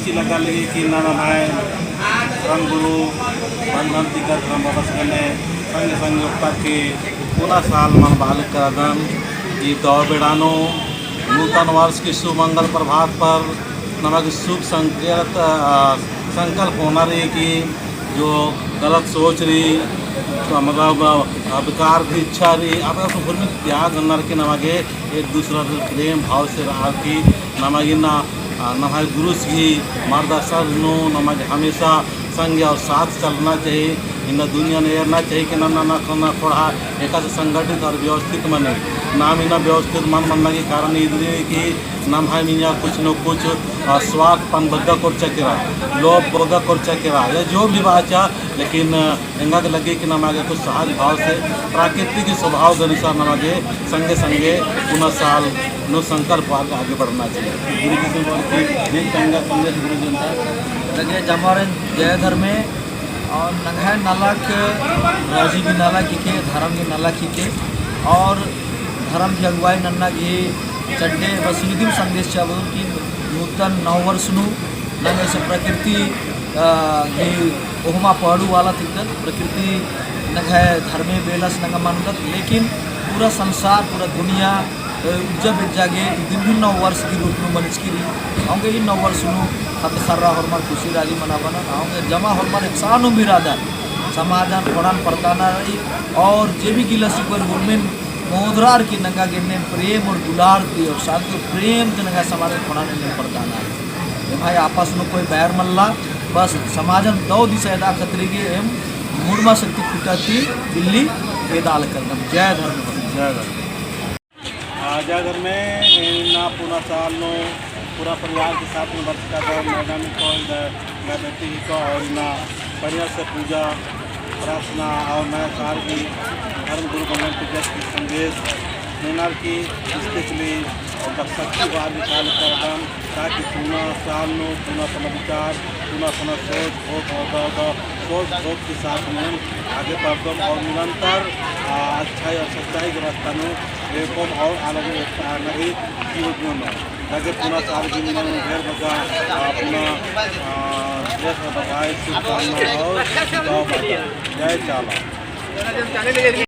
खुशी लगा लगी कि ना भाई धर्म गुरु बंधन टिका धर्म बाबा ने संग संग उत्तर के पूरा साल मन बालिक करादन ये दौड़ बेड़ानो नूतन वर्ष की सुमंगल प्रभात पर नमक शुभ संकल्प होना रही कि जो गलत सोच रही तो मतलब विकार की इच्छा रही अब भूल में त्याग नर के नमागे एक दूसरा प्रेम भाव से रहा कि नमागी ना नमागे गुरु की मार्गदर्शन नो नमागे हमेशा संग और साथ चलना चाहिए इन दुनिया ने एरना चाहिए कि ना थोड़ा एक संगठित और व्यवस्थित मने नाम इन व्यवस्थित मन के कारण इधर कि नाम है मीना कुछ न कुछ स्वार्थपन बद्दा कर चकेरा लोभ बद्दा कर चकेरा या जो भी बात है लेकिन इंगा के लगे कि नमागे कुछ सहज भाव से प्राकृतिक स्वभाव के अनुसार नमागे संगे संगे पुनः साल नो संकल्प आगे बढ़ना चाहिए गुरु जी संदेश गुरु जनता लगे जमारे जय धर्म और नंगा नाला के राजी भी नाला की धर्म की नाला की और धर्म की अगुवाई नन्ना की चड्डे बस युद्ध संदेश चावल की नूतन नववर्ष नंगे से प्रकृति ओहमा पड़ू वाला तिक्कत प्रकृति नंगा धर्मे बेलस नंगा मानगत लेकिन पूरा संसार पूरा दुनिया जब जागे विभिन्न नववर्ष की रूप में मनिष्की होंगे इन नववर्ष खत खर्रा हरमार खुशी राजी मनावाना होंगे जमा हरमार सानु बिरादर समाधान पढ़ान पड़ताना रही और जे भी गिलसी पर गुरमेन मोदरार की नंगा गिरने प्रेम और दुलार की और शांति प्रेम के नंगा समाधान पढ़ाने में पड़ताना है भाई आपस में कोई बैर मल्ला बस समाजन दो दिशा अदा खतरे के एम मूर्मा शक्ति पिटाती दिल्ली वेदाल करदम जय धर्म जय धर्म आजागर में ना पूरा साल नो पूरा परिवार के साथ में वर्ष का मैदान को बेटी को और ना बढ़िया से पूजा प्रार्थना और नया साल की धर्म गुरु बंधन टिका की संदेश मेनार की स्थिति और शक्ति बार निकाल कर ताकि पुनः साल नो पुनः अपना विचार पुनः अपना सोच भोग के साथ में आगे बढ़म और निरंतर अच्छाई और सच्चाई के रास्ता में एवं और अलग जीवन लगे पुनः साल की ढेर बगा पुनः देश बगाए शुभकामना और जय चाला।